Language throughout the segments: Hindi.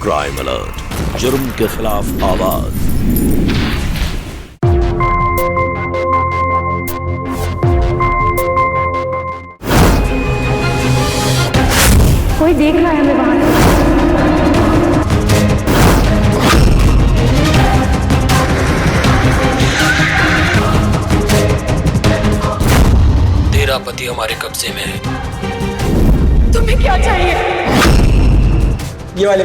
क्राइम अलर्ट, जुर्म के खिलाफ आवाज। कोई देख रहा है हमें वहां से। तेरा पति हमारे कब्जे में है। तुम्हें क्या चाहिए? ये वाले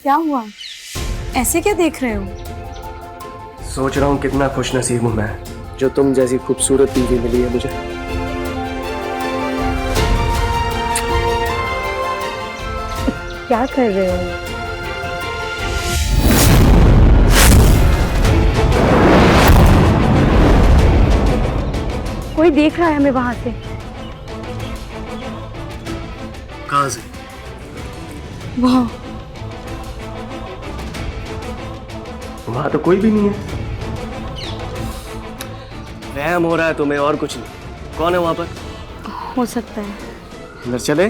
क्या हुआ? ऐसे क्या देख रहे हो? सोच रहा हूँ कितना खुश नसीब हूँ मैं, जो तुम जैसी खूबसूरत बीवी मिली है मुझे। क्या कर रहे हो? कोई देख रहा है हमें वहां से। कहाँ से? वहां वहां तो कोई भी नहीं है। वहम हो रहा है तुम्हें, और कुछ नहीं। कौन है वहां पर? हो सकता है। अंदर चले।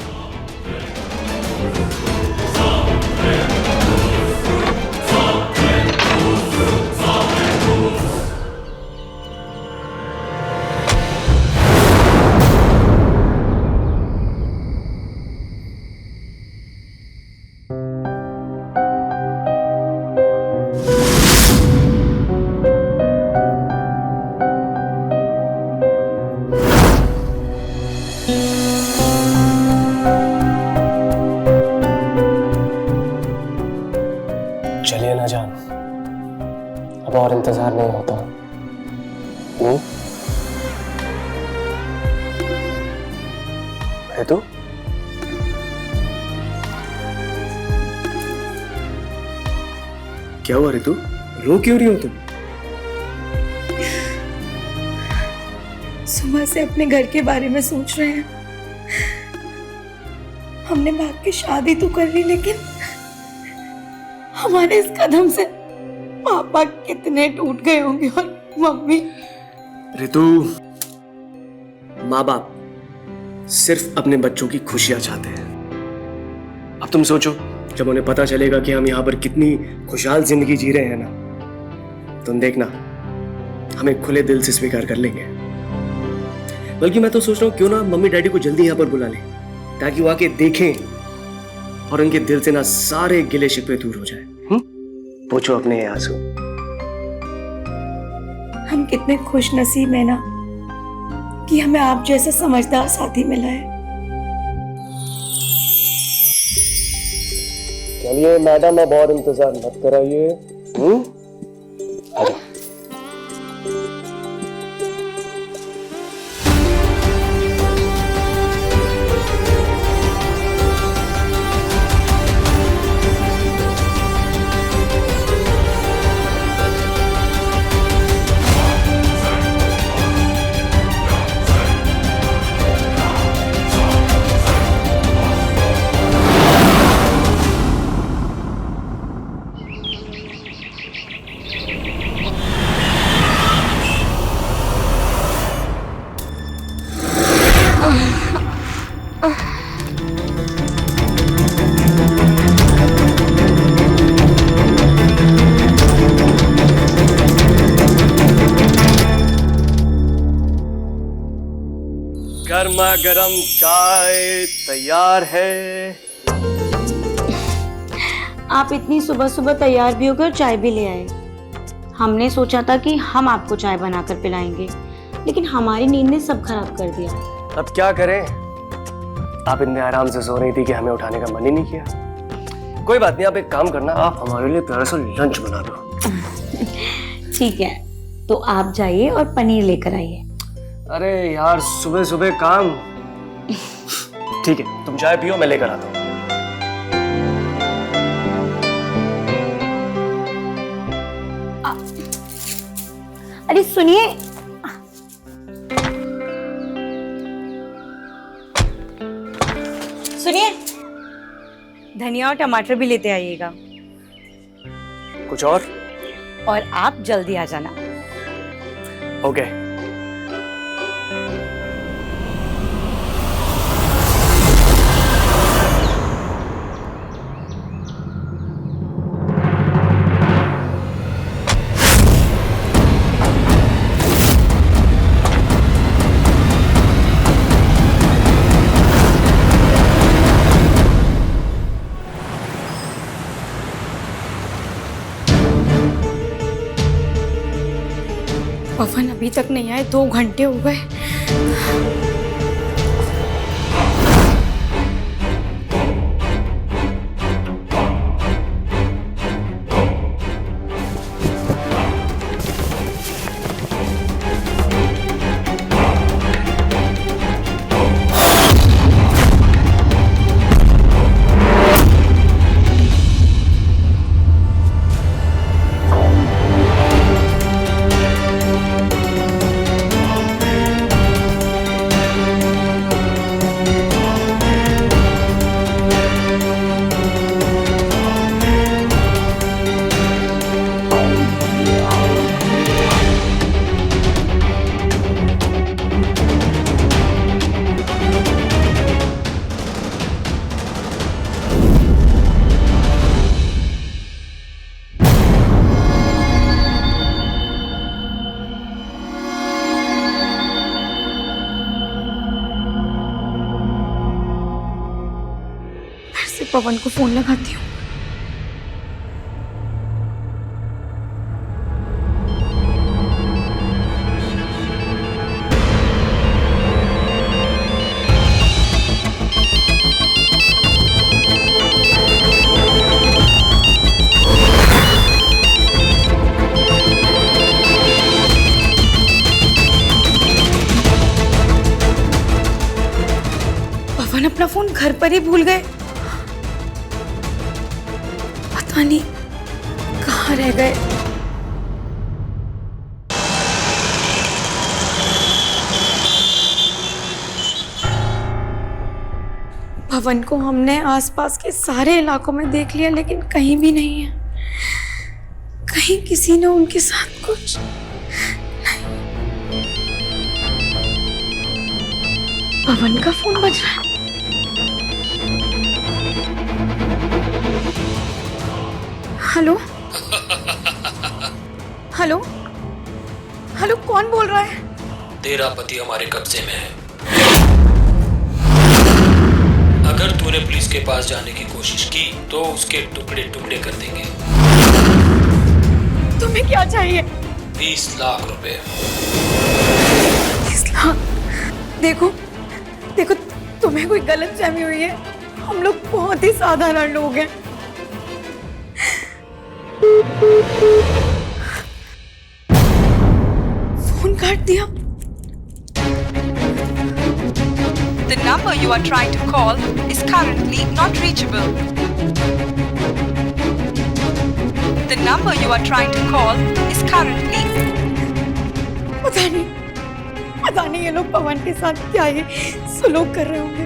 चलिए ना जान, अब और इंतजार नहीं होता। है तो क्या हुआ ऋतु? रो क्यों रही हो तुम? सुबह से अपने घर के बारे में सोच रहे हैं। हमने भाग के शादी तो कर ली, लेकिन हमारे इस कदम से पापा कितने टूट गए होंगे, और मम्मी। ऋतु, माँ बाप सिर्फ अपने बच्चों की खुशियां चाहते हैं। अब तुम सोचो, जब उन्हें पता चलेगा कि हम यहाँ पर कितनी खुशहाल जिंदगी जी रहे हैं ना, तुम देखना हमें खुले दिल से स्वीकार कर लेंगे। बल्कि मैं तो सोच रहा हूँ क्यों ना मम्मी डैडी को जल्दी यहाँ पर बुला लें, ताकि वो आके देखें और उनके दिल से ना सारे गिले शिकवे दूर हो जाए। पूछो अपने आंसू। हम कितने खुश नसीब है ना कि हमें आप जैसा समझदार साथी मिला है। चलिए मैडम, अब और इंतजार मत कराइए। गर्मा गर्म चाय तैयार है। आप इतनी सुबह सुबह तैयार भी हो गए और चाय भी ले आए। हमने सोचा था कि हम आपको चाय बनाकर पिलाएंगे, लेकिन हमारी नींद ने सब खराब कर दिया। अब क्या करें, आप इतने आराम से सो रही थी कि हमें उठाने का मन ही नहीं किया। कोई बात नहीं, आप एक काम करना, आप हमारे लिए प्यारा सा लंच बना दो। ठीक है, तो आप जाइए और पनीर लेकर आइए। अरे यार, सुबह सुबह काम। ठीक है, तुम चाय पियो, मैं लेकर आता हूँ। अरे सुनिए, सुनिए, धनिया और टमाटर भी लेते आइएगा। कुछ और आप जल्दी आ जाना। ओके। पवन अभी तक नहीं आए, 2 घंटे हो गए। पवन को फोन लगाती हूँ। पवन अपना फोन घर पर ही भूल गए। पता नहीं कहाँ रह गए। पवन को हमने आसपास के सारे इलाकों में देख लिया, लेकिन कहीं भी नहीं है। कहीं किसी ने उनके साथ कुछ नहीं। पवन का फोन बज रहा है। हेलो हेलो हेलो, कौन बोल रहा है? तेरा पति हमारे कब्जे में है। अगर तूने पुलिस के पास जाने की कोशिश की तो उसके टुकड़े टुकड़े कर देंगे। तुम्हें क्या चाहिए? 20 लाख रुपए। 20 लाख? देखो देखो, तुम्हें कोई गलतफहमी हुई है। हम लोग बहुत ही साधारण लोग हैं। फोन काट दिया। The number you are trying to call is currently not reachable. The number you are trying to call is currently. पता नहीं ये लोग पवन के साथ क्या ही सलूक कर रहे होंगे।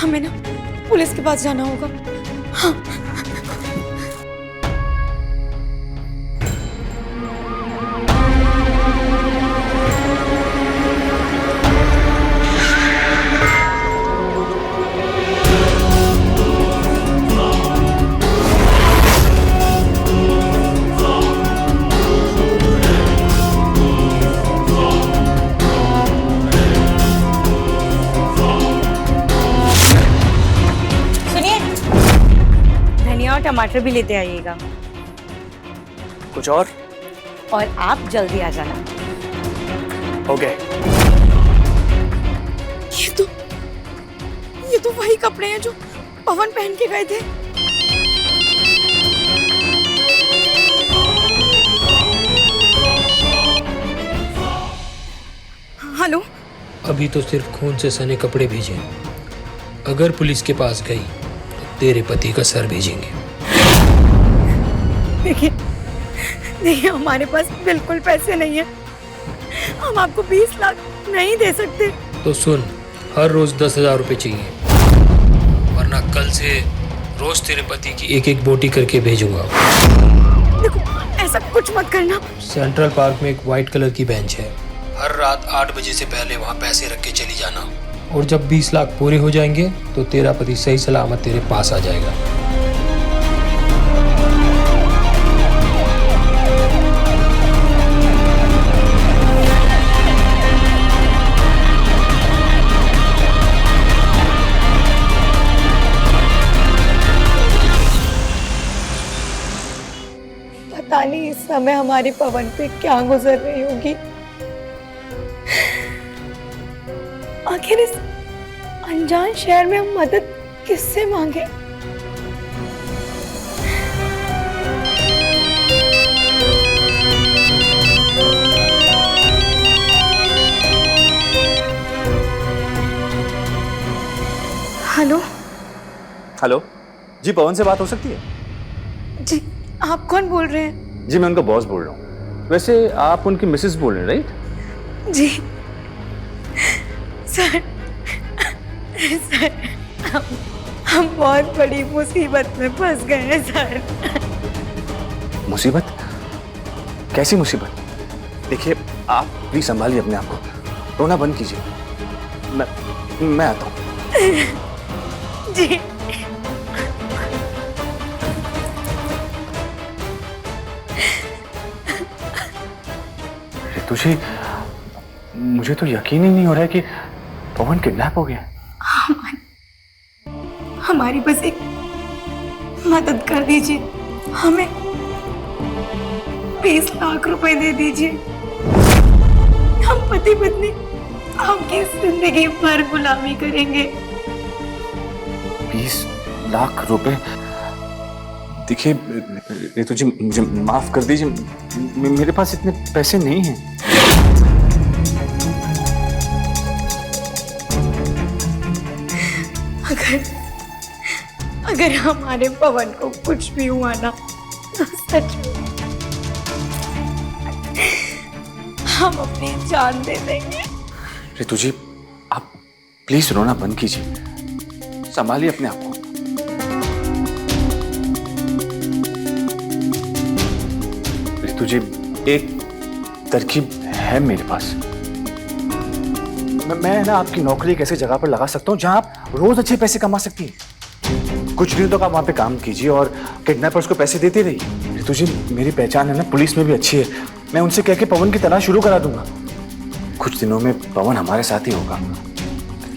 हमें ना पुलिस के पास जाना होगा। हाँ। और टमाटर भी लेते आइएगा। कुछ और? और आप जल्दी आ जाना। ओके। ये तो वही कपड़े हैं जो पवन पहन के गए थे। हेलो। अभी तो सिर्फ खून से सने कपड़े भेजे। अगर पुलिस के पास गई तो तेरे पति का सर भेजेंगे। देखिए हमारे पास बिल्कुल पैसे नहीं है, हम आपको 20 लाख नहीं दे सकते। तो सुन, हर रोज 10,000 रुपए चाहिए, वरना कल से रोज तेरे पति की एक एक बोटी करके भेजूंगा। देखो ऐसा कुछ मत करना। सेंट्रल पार्क में एक व्हाइट कलर की बेंच है, हर रात 8 बजे से पहले वहाँ पैसे रख के चली जाना, और जब 20 लाख पूरे हो जाएंगे तो तेरा पति सही सलामत तेरे पास आ जाएगा। पता नहीं इस समय हमारी पवन पे क्या गुजर रही होगी। आखिर इस अनजान शहर में हम मदद किससे मांगे? हेलो। हेलो जी, पवन से बात हो सकती है? जी आप कौन बोल रहे हैं? जी मैं उनका बॉस बोल रहा हूँ। वैसे आप उनकी मिसेस बोल रहे हैं, राइट? जी सर, हम बहुत बड़ी मुसीबत में फंस गए हैं सर। मुसीबत? कैसी मुसीबत? देखिए आप प्लीज संभालिए अपने आप को, रोना बंद कीजिए। मैं आता हूँ। जी तुझे, मुझे तो यकीन ही नहीं हो रहा है कि पवन किडनैप हो गया। हमारी बस एक मदद कर दीजिए, हमें 20 लाख रुपए दे दीजिए। हम पति पत्नी आपकी जिंदगी भर गुलामी करेंगे। 20 लाख रुपए? देखिए रितु जी, मुझे माफ कर दीजिए, मेरे पास इतने पैसे नहीं हैं। अगर हमारे पवन को कुछ भी हुआ ना तो सच में हम अपनी जान दे देंगे। रितु जी आप प्लीज रोना बंद कीजिए, संभालिए अपने आप को। रितु जी एक तरकीब है मेरे पास। मैं ना आपकी नौकरी एक ऐसी जगह पर लगा सकता हूँ जहां आप रोज अच्छे पैसे कमा सकती हैं। कुछ दिनों तक आप वहां पे काम कीजिए और किडनैपर्स को पैसे देते रहिए। रितु जी मेरी पहचान है ना पुलिस में भी अच्छी है, मैं उनसे कह के पवन की तलाश शुरू करा दूंगा। कुछ दिनों में पवन हमारे साथ ही होगा,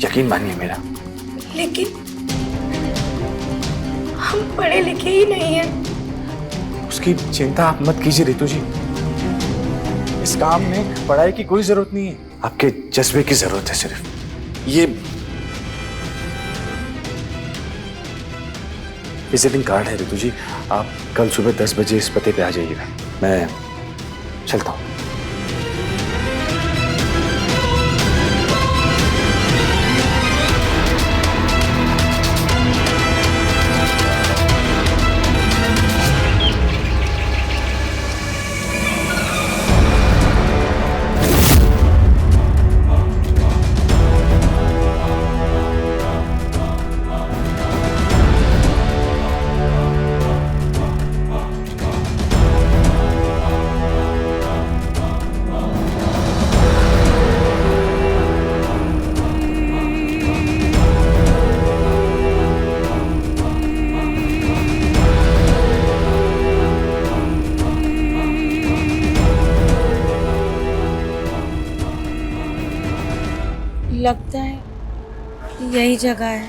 यकीन मानिए मेरा। लेकिन हम पढ़े लिखे ही नहीं हैं। उसकी चिंता आप मत कीजिए रितु जी, इस काम में पढ़ाई की कोई जरूरत नहीं है, आपके जज्बे की जरूरत है सिर्फ। ये विजिटिंग कार्ड है रितु जी, आप कल सुबह 10 बजे इस पते पे आ जाइएगा। मैं चलता हूँ। लगता है यही जगह है।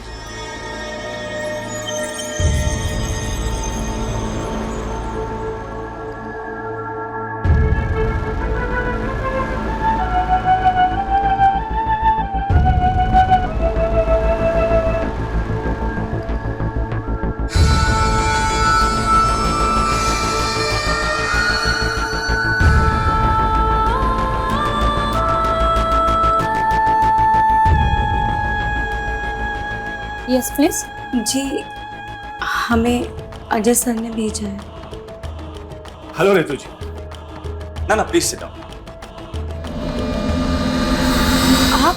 Yes please. जी हमें अजय सर ने भेजा है। हेलो रितु जी। ना प्लीज सिट डाउन। आप,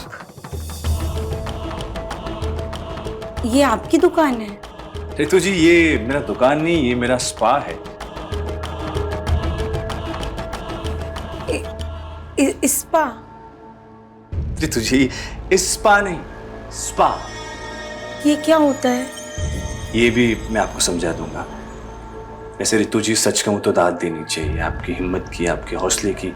ये आपकी दुकान है? रितु जी ये मेरा दुकान नहीं, ये मेरा स्पा है। स्पा? रितु जी स्पा नहीं, स्पा। ये क्या होता है? ये भी मैं आपको समझा दूंगा। वैसे रितु जी सच कहूं तो दाद देनी चाहिए आपकी हिम्मत की, आपके हौसले की।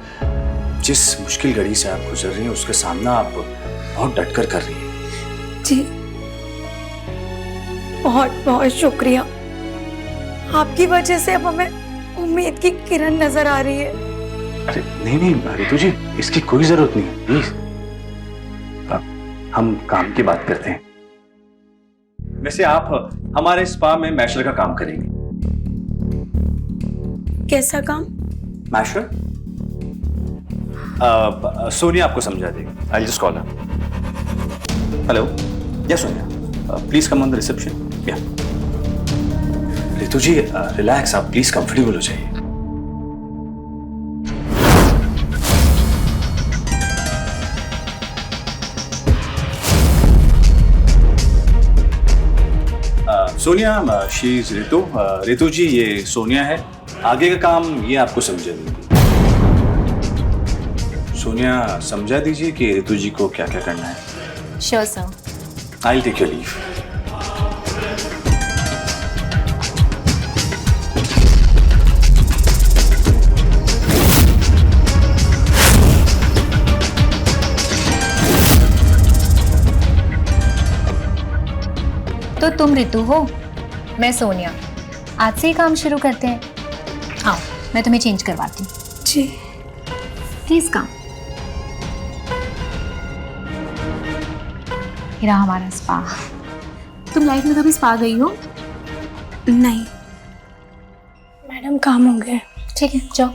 जिस मुश्किल घड़ी से आप गुजर रही हैं उसका सामना आप बहुत डटकर कर रही हैं। जी बहुत बहुत शुक्रिया। आपकी वजह से अब हमें उम्मीद की किरण नजर आ रही है। अरे नहीं रितु जी, इसकी कोई जरूरत नहीं है, प्लीज। हम काम की बात करते हैं। वैसे आप हमारे स्पा में मैशर का काम करेंगे। कैसा काम? मैशर? सोनिया आपको समझा देगी। I just call her. Hello, yes Sonia, please come on the reception. या रितु जी रिलैक्स, आप प्लीज कंफर्टेबल हो जाइए। Sonia she is Ritu. रितु जी ये सोनिया है। आगे का काम ये आपको समझा देगी। सोनिया समझा दीजिए कि रितु जी को क्या क्या करना है। Sure sir. I will take your leave. तो तुम रितु हो, मैं सोनिया। आज से ही काम शुरू करते हैं। आओ मैं तुम्हें चेंज करवाती हूँ। जी प्लीज काम। ये रहा हमारा स्पा। तुम लाइफ में कभी स्पा गई हो? नहीं मैडम, काम हो गया। ठीक है जाओ।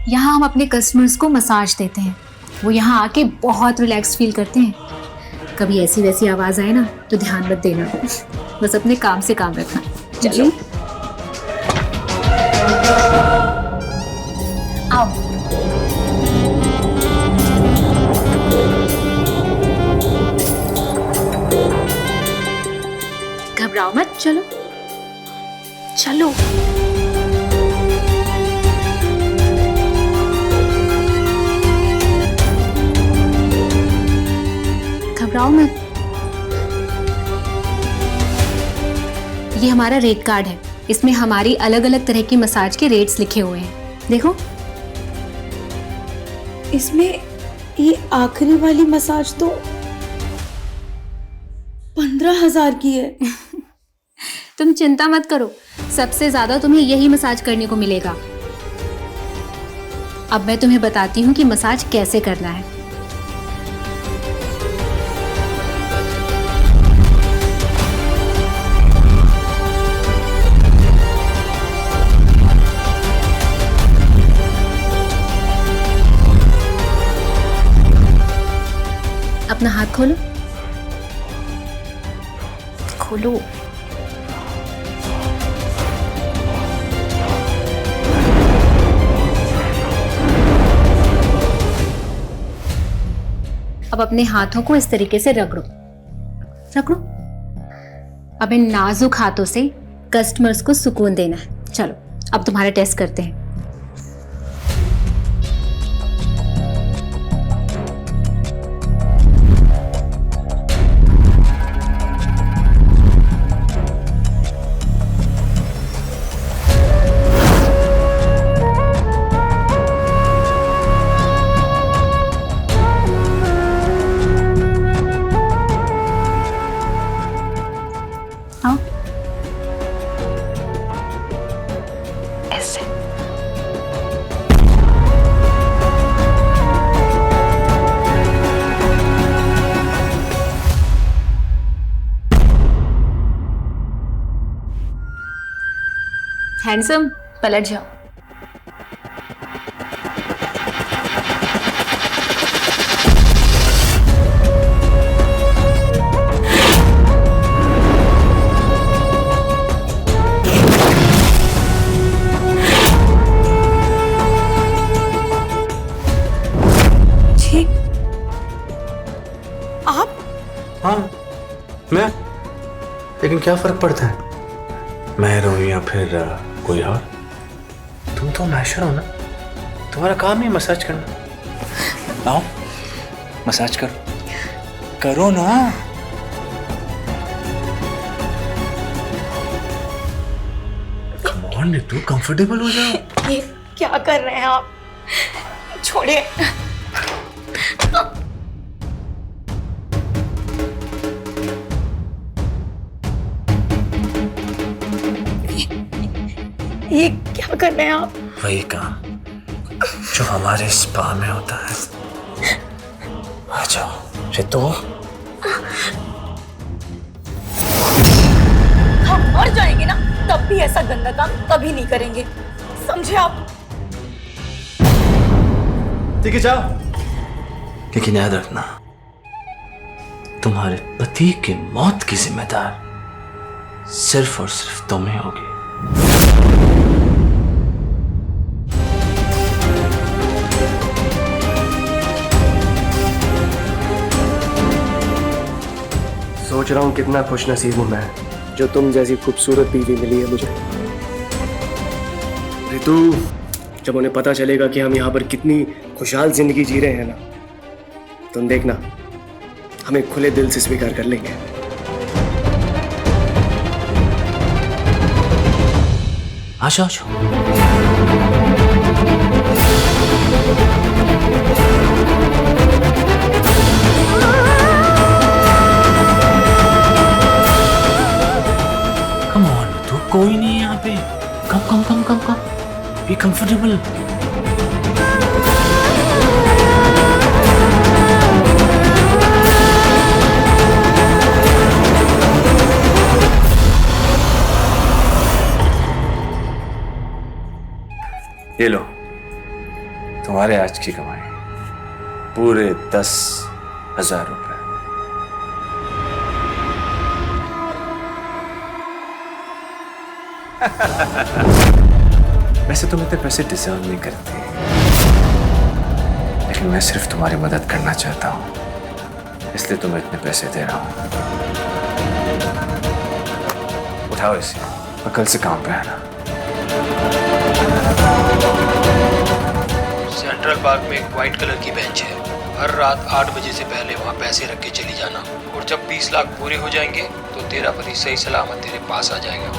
यहाँ हम अपने कस्टमर्स को मसाज देते हैं। वो यहाँ आके बहुत रिलैक्स फील करते हैं। कभी ऐसी वैसी आवाज आए ना तो ध्यान मत देना, बस अपने काम से काम रखना। चलो आओ। घबराओ मत, चलो चलो। घबराओ मत। ये हमारा रेट कार्ड है। इसमें हमारी अलग अलग तरह की मसाज के रेट्स लिखे हुए हैं। देखो इसमें ये आखिरी वाली मसाज तो 15,000 की है। तुम चिंता मत करो, सबसे ज्यादा तुम्हें यही मसाज करने को मिलेगा। अब मैं तुम्हें बताती हूँ कि मसाज कैसे करना है। अपना हाथ खोलो। खोलो। अब अपने हाथों को इस तरीके से रगड़ो। रगड़ो। अब इन नाजुक हाथों से कस्टमर्स को सुकून देना है। चलो अब तुम्हारा टेस्ट करते हैं। आओ। ऐसे। हैंडसम, पलट जाओ। क्या फर्क पड़ता है, मैं रहूं या फिर कोई और? तुम तो मैशर हो ना, तुम्हारा काम ही मसाज करना। आओ मसाज करो, करो ना। कम ऑन नीतू, कंफर्टेबल हो जाओ। ये क्या कर रहे हैं आप? छोड़िए। ये क्या कर रहे हैं आप? वही काम जो हमारे स्पा में होता है। आ जाओ रितु। हम मर जाएंगे ना तब भी ऐसा गंदा काम कभी नहीं करेंगे, समझे आप? ठीक है जाओ, लेकिन याद रखना तुम्हारे पति की मौत की जिम्मेदार सिर्फ और सिर्फ तुम ही होगी। सोच रहा हूँ कितना खुश नसीब हूं मैं जो तुम जैसी खूबसूरत बीवी मिली है मुझे। रितु, जब उन्हें पता चलेगा कि हम यहाँ पर कितनी खुशहाल जिंदगी जी रहे हैं ना, तुम देखना हमें खुले दिल से स्वीकार कर लेंगे। आशा आशा। कम ऑन तो कोई नहीं है यहाँ पे। कम कम कम कम कम, बी कंफर्टेबल। ये लो तुम्हारे आज की कमाई, पूरे 10,000 रुपए। वैसे तुम इतने पैसे डिजर्व नहीं करते, लेकिन मैं सिर्फ तुम्हारी मदद करना चाहता हूं, इसलिए तुम्हें इतने पैसे दे रहा हूं। उठाओ इसे और कल से काम पे आना। सेंट्रल पार्क में एक वाइट कलर की बेंच है। हर रात 8 बजे से पहले वहाँ पैसे रख के चली जाना, और जब 20 लाख पूरे हो जाएंगे तो तेरा पति सही सलामत तेरे पास आ जाएगा।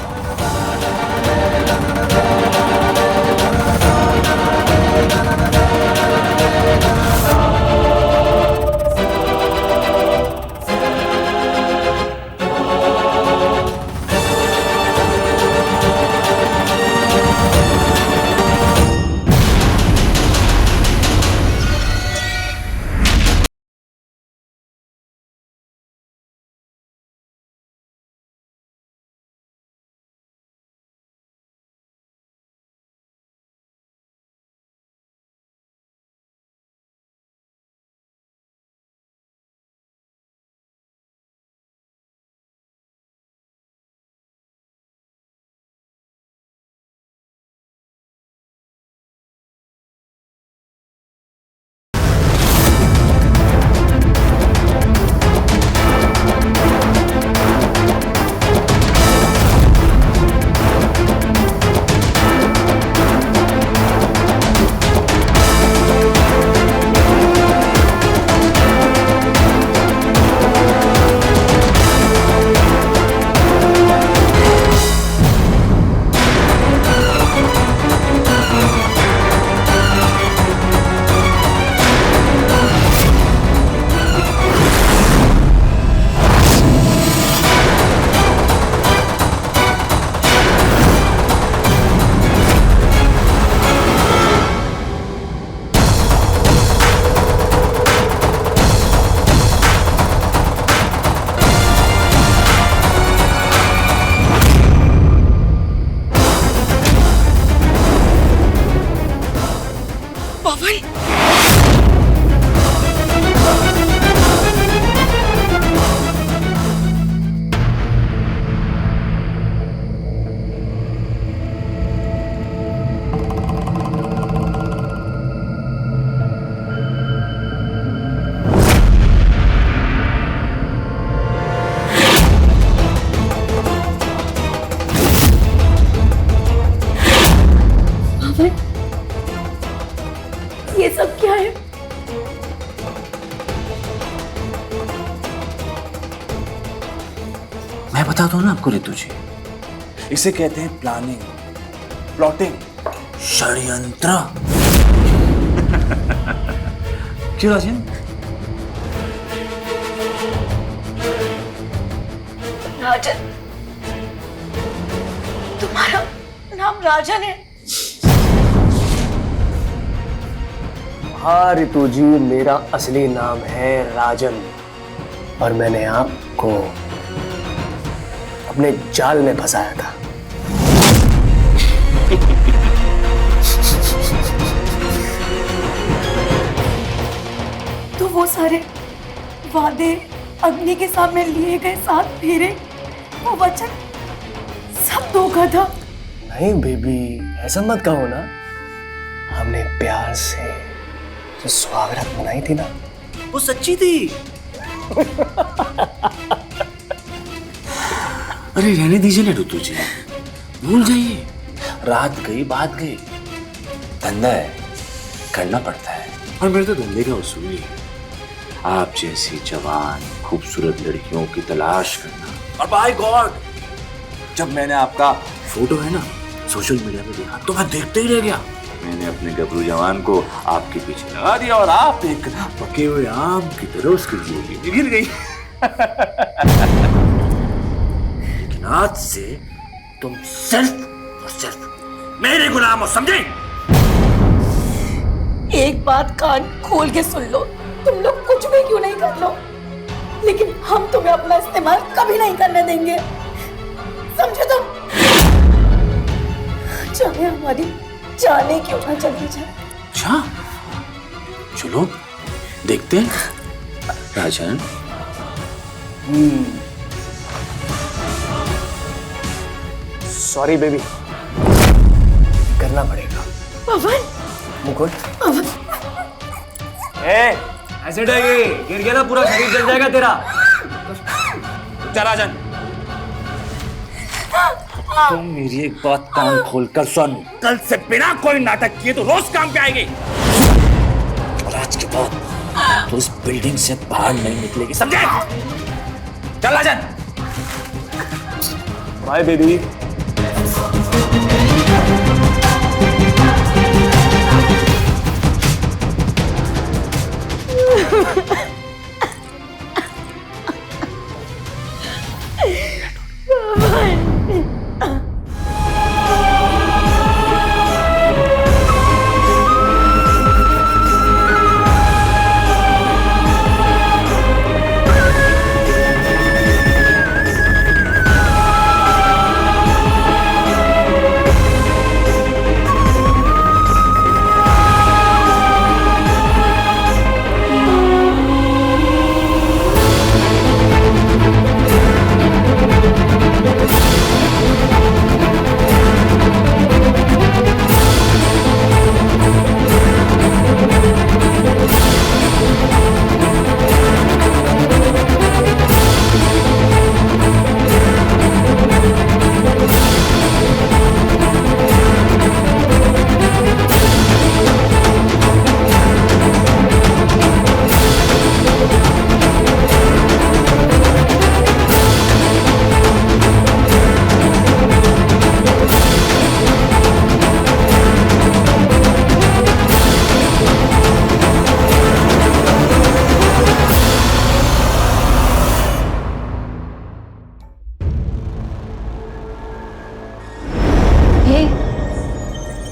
भवन, ये सब क्या है? मैं बताता हूँ ना आपको रितु जी, इसे कहते हैं प्लानिंग, प्लॉटिंग, षड्यंत्र। क्यों राजन? राजन, तुम्हारा नाम राजन है? हाँ रितु जी, मेरा असली नाम है राजन, और मैंने आपको अपने जाल में फंसाया था। तो वो सारे वादे, अग्नि के सामने लिए गए 7 फेरे, वो वचन, सब धोखा था। नहीं बेबी, ऐसा मत कहो ना। हमने प्यार से जो स्वागत मनाई थी ना, वो सच्ची थी। अरे रहने दीजिए ना रितु जी, भूल जाइए। रात गई बात गई, धंधा है, करना पड़ता है। और मेरे तो धंधे का उसूल ही है, आप जैसी जवान खूबसूरत लड़कियों की तलाश करना। और बाय गॉड, जब मैंने आपका फोटो है ना सोशल मीडिया पे देखा तो मैं देखते ही रह गया। मैंने अपने गबरू जवान को आपके पीछे लगा दिया और आप एक पके हुए आम की तरह उसकी जोड़ी में गिर गई। लेकिन आज से तुम सिर्फ और सिर्फ मेरे गुलाम हो, समझे? एक बात कान खोल के सुन लो, तुम लोग कुछ भी क्यों नहीं कर लो, लेकिन हम तुम्हें अपना इस्तेमाल कभी नहीं करने देंगे, समझे तुम? चाहे हमारी जाने क्यों ना चली जाए। अच्छा, चलो देखते हैं। राजन, सॉरी बेबी, करना पड़ेगा। पवन, मुकुट, पवन, एसिड है ये, गिर गया ना पूरा शरीर जल जाएगा तेरा। जा राजन, तुम मेरी एक बात कान खोलकर सुन, कल से बिना कोई नाटक किए तो रोज काम पे आएगी, और आज के बाद तो इस बिल्डिंग से बाहर नहीं निकलेगी, समझे? चल राजन। Bye baby.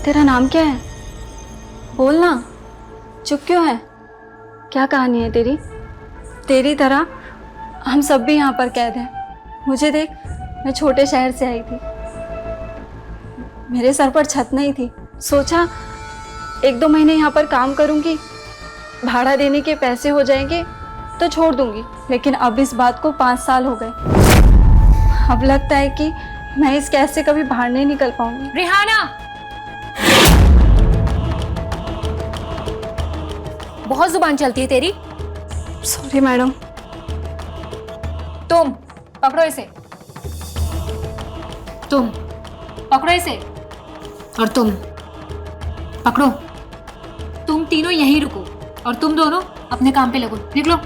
तेरा नाम क्या है? बोलना, चुप क्यों है? क्या कहानी है तेरी? तेरी तरह हम सब भी यहाँ पर कैद हैं। मुझे देख, मैं छोटे शहर से आई थी, मेरे सर पर छत नहीं थी। सोचा 1-2 महीने यहाँ पर काम करूँगी, भाड़ा देने के पैसे हो जाएंगे तो छोड़ दूँगी। लेकिन अब इस बात को 5 साल हो गए। अब लगता है कि मैं इस कैद से कभी बाहर नहीं निकल पाऊंगी। रिहाना, बहुत जुबान चलती है तेरी। Sorry madam. तुम पकड़ो इसे, तुम पकड़ो इसे, और तुम पकड़ो, तुम तीनों यहीं रुको और तुम दोनों अपने काम पे लगो। निकलो।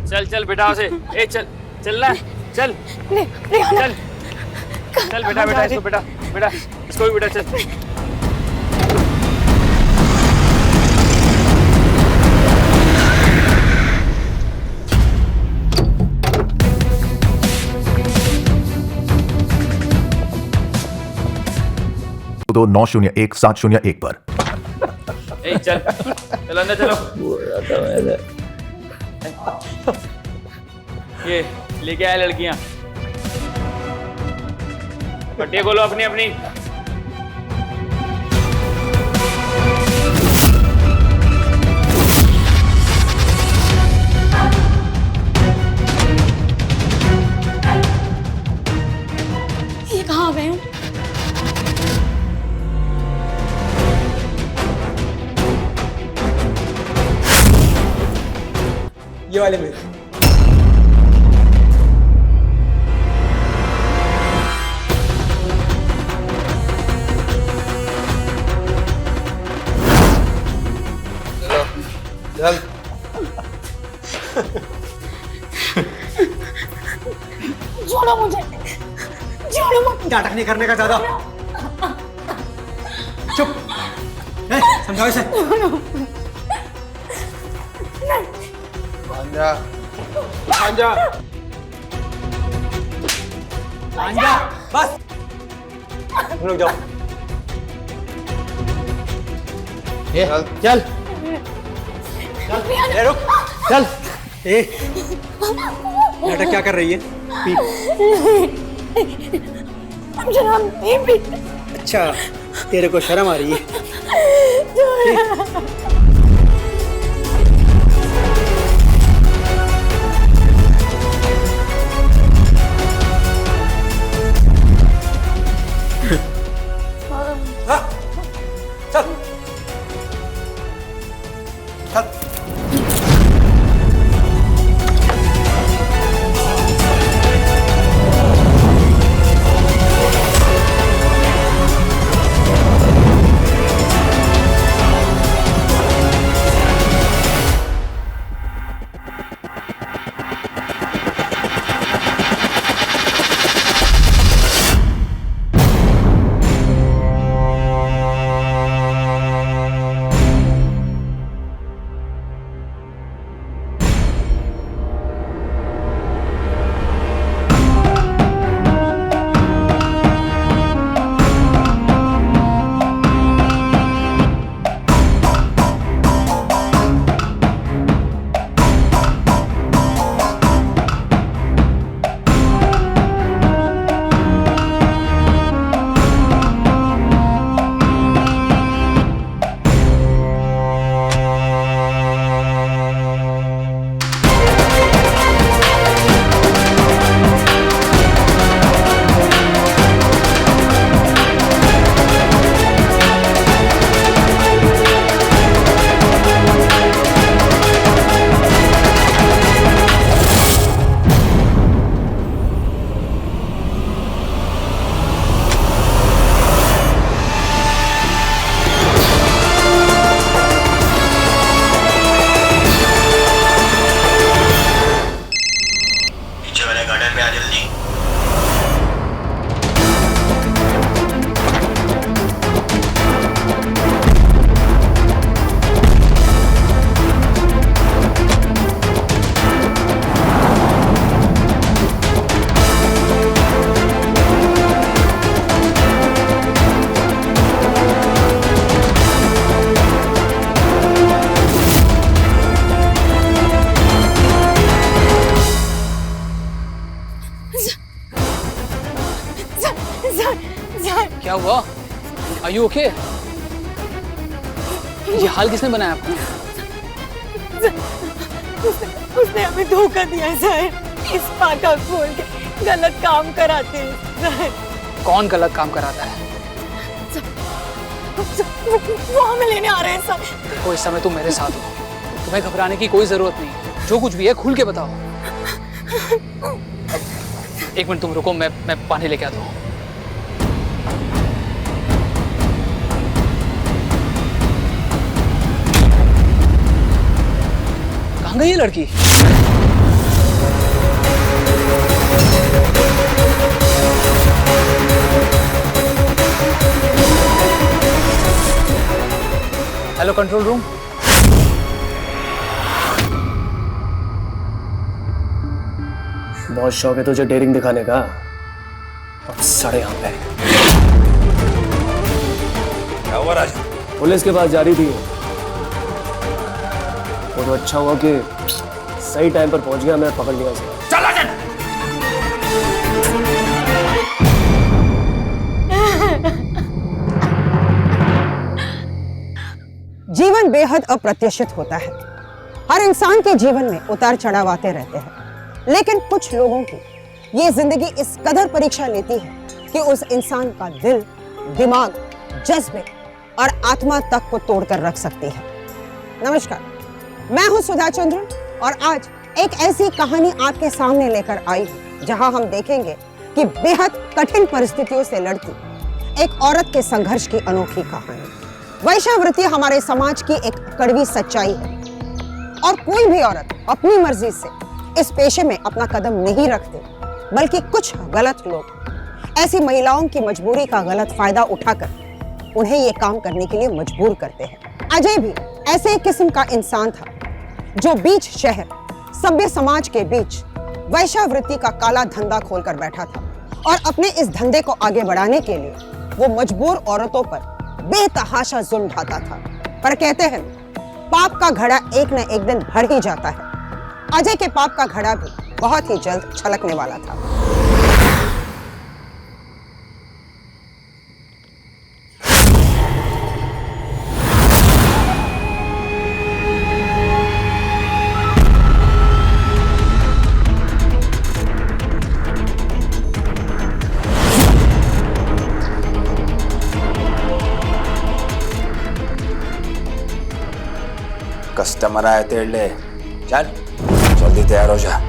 चल चल बेटा से, ए चल चल ना, चल चल चल बेटा बेटा इसको बेटा बेटा इसको भी बेटा चल। तो 901-701 पर। ए चल चलो अंदर चलो। ये लेके आए लड़कियां, पट्टियां खोलो अपनी अपनी। ये कहाँ आ गए हूँ? ये वाले मेरे। चल छोड़ो मुझे, छोड़ो मुझे। नाटक नहीं करने का ज्यादा। चुप, समझाओ इसे। आंजा, आंजा, आंजा, बस। तुम लोग जाओ। चल, चल, चल, रुक, चल। नाटक क्या कर रही है? पी। जनाब नहीं पी। अच्छा, तेरे को शर्म आ रही है? चल, चल। क्या हुआ? Are you okay? ये हाल किसने बनाया आपको? उसने हमें धोखा दिया सर। इस फाका खोल के गलत काम कराते हैं सर। कौन गलत काम कराता है? वो हमें लेने आ रहे हैं सर। देखो इस समय तुम मेरे साथ हो, तुम्हें घबराने की कोई जरूरत नहीं। जो कुछ भी है खुल के बताओ। एक मिनट तुम रुको, मैं पानी लेके आता हूँ। कहाँ गई ये लड़की? Hello control room. बहुत शौक है तुझे डेयरिंग दिखाने का, अब सड़े यहाँ पे। क्या हुआ राज? पुलिस के पास जा रही थी वो, तो अच्छा हुआ कि सही टाइम पर पहुंच गया, मैं पकड़ लिया उसे। चला चल। जीवन बेहद अप्रत्याशित होता है। हर इंसान के जीवन में उतार चढ़ाव आते रहते हैं, लेकिन कुछ लोगों की ये जिंदगी इस कदर परीक्षा लेती है कि उस इंसान का दिल, दिमाग, जज्बे और आत्मा तक को तोड़कर रख सकती है। नमस्कार, मैं हूं सुधा चंद्रन और आज एक ऐसी कहानी आपके सामने लेकर आई हूं जहां हम देखेंगे कि बेहद कठिन परिस्थितियों से लड़ती एक औरत के संघर्ष की अनोखी कहानी। वैश्यावृत्ति हमारे समाज की एक कड़वी सच्चाई है और कोई भी औरत अपनी मर्जी से इस पेशे में अपना कदम नहीं रखते, बल्कि कुछ गलत लोग ऐसी महिलाओं की मजबूरी का गलत फायदा उठाकर उन्हें ये काम करने के लिए मजबूर करते हैं। अजय भी ऐसे एक किस्म का इंसान था जो बीच शहर सभ्य समाज के बीच वैश्यावृत्ति का काला धंधा खोलकर बैठा था और अपने इस धंधे को आगे बढ़ाने के लिए वो मजबूर औरतों पर बेतहाशा जुल्म ढाता था। पर कहते हैं पाप का घड़ा एक न एक दिन भर ही जाता है। अजय के पाप का घड़ा भी बहुत ही जल्द छलकने वाला था। कस्टमर आए तेरे लिए, चल जल्दी तैयार हो जा।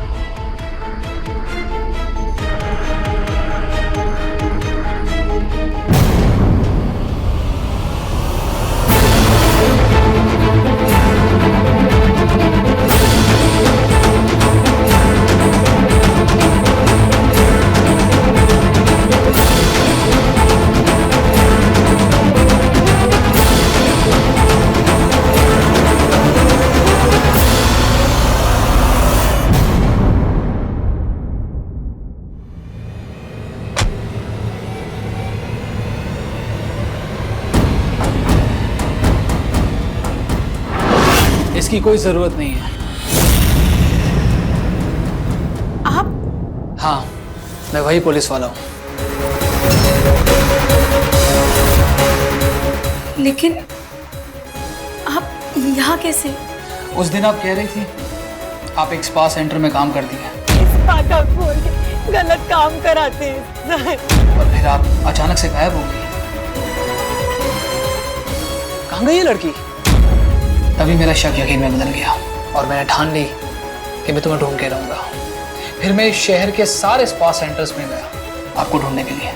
इसकी कोई जरूरत नहीं है। आप? हाँ, मैं वही पुलिस वाला हूँ। लेकिन आप यहाँ कैसे? उस दिन आप कह रही थी आप एक स्पा सेंटर में काम करती हैं गलत काम कराते हैं और फिर आप अचानक से गायब हो गई। कहाँ गई ये लड़की? तभी मेरा शक यकीन में बदल गया और मैंने ठान ली कि मैं तुम्हें ढूंढ के रहूंगा। फिर मैं इस शहर के सारे स्पा सेंटर्स में गया आपको ढूंढने के लिए,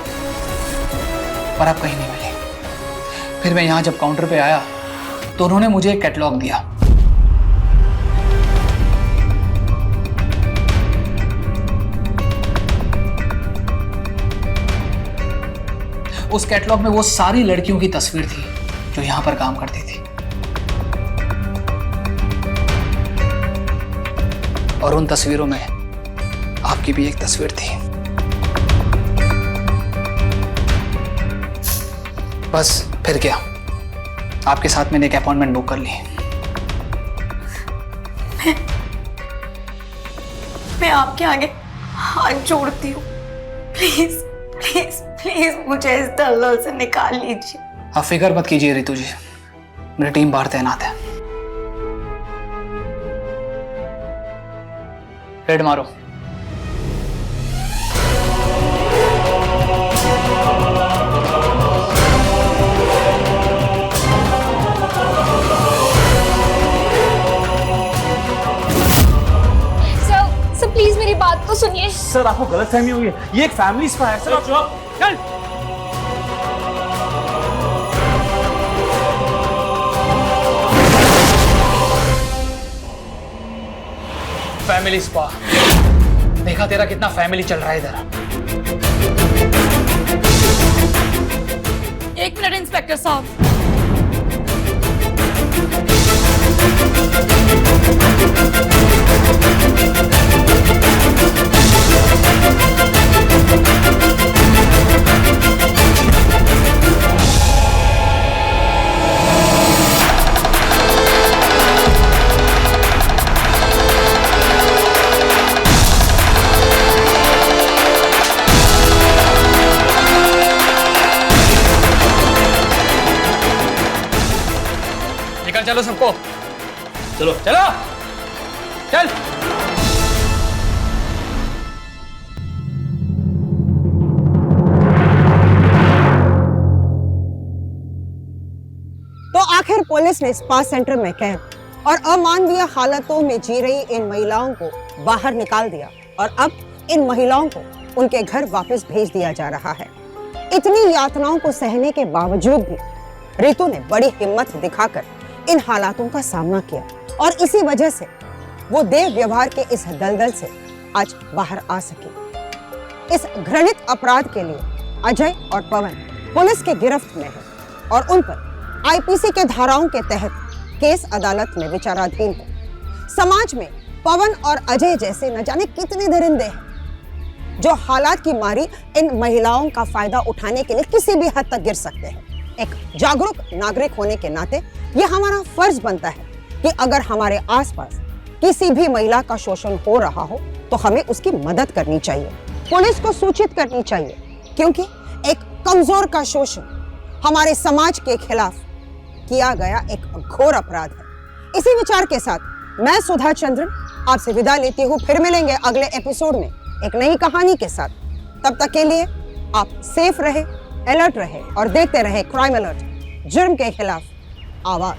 पर आप कहीं नहीं मिली। फिर मैं यहाँ जब काउंटर पे आया तो उन्होंने मुझे एक कैटलॉग दिया। उस कैटलॉग में वो सारी लड़कियों की तस्वीर थी जो यहाँ पर काम करती थी, और उन तस्वीरों में आपकी भी एक तस्वीर थी। बस फिर क्या, आपके साथ मैंने एक अपॉइंटमेंट बुक कर ली। मैं आपके आगे हाथ जोड़ती हूँ, प्लीज प्लीज प्लीज मुझे इस दलदल से निकाल लीजिए। आप फिक्र मत कीजिए रितु जी, मेरी टीम बाहर तैनात है। रेड मारो। सर प्लीज मेरी बात तो सुनिए। सर आपको गलतफहमी हुई है, ये एक फैमिली स्पा है सर। चल। Family spa. देखा तेरा कितना फैमिली चल रहा है इधर। एक मिनट इंस्पेक्टर साहब। चलो सबको, चलो चलो चल। तो आखिर पुलिस ने स्पा सेंटर में कैद और अमानवीय हालतों में जी रही इन महिलाओं को बाहर निकाल दिया और अब इन महिलाओं को उनके घर वापस भेज दिया जा रहा है। इतनी यातनाओं को सहने के बावजूद भी रितु ने बड़ी हिम्मत दिखाकर इन हालातों का सामना किया और इसी वजह से वो देव व्यवहार के इस दलदल से आज बाहर आ सकी। इस घृणित अपराध के लिए अजय और पवन पुलिस के गिरफ्त में है और उन पर आईपीसी के धाराओं के तहत केस अदालत में विचाराधीन है। समाज में पवन और अजय जैसे न जाने कितने दरिंदे हैं जो हालात की मारी इन महिलाओं का फायदा उठाने के लिए किसी भी हद तक गिर सकते हैं। एक जागरूक नागरिक होने के नाते यह हमारा फर्ज बनता है कि अगर हमारे आसपास किसी भी महिला का शोषण हो रहा हो तो हमें उसकी मदद करनी चाहिए, पुलिस को सूचित करनी चाहिए, क्योंकि एक कमजोर का शोषण हमारे समाज के खिलाफ किया गया एक घोर अपराध है। इसी विचार के साथ मैं सुधा चंद्रन आपसे विदा लेती हूँ। फिर मिलेंगे अगले एपिसोड में एक नई कहानी के साथ। तब तक के लिए आप सेफ रहे, अलर्ट रहे और देखते रहे क्राइम अलर्ट, जुर्म के खिलाफ आवाज।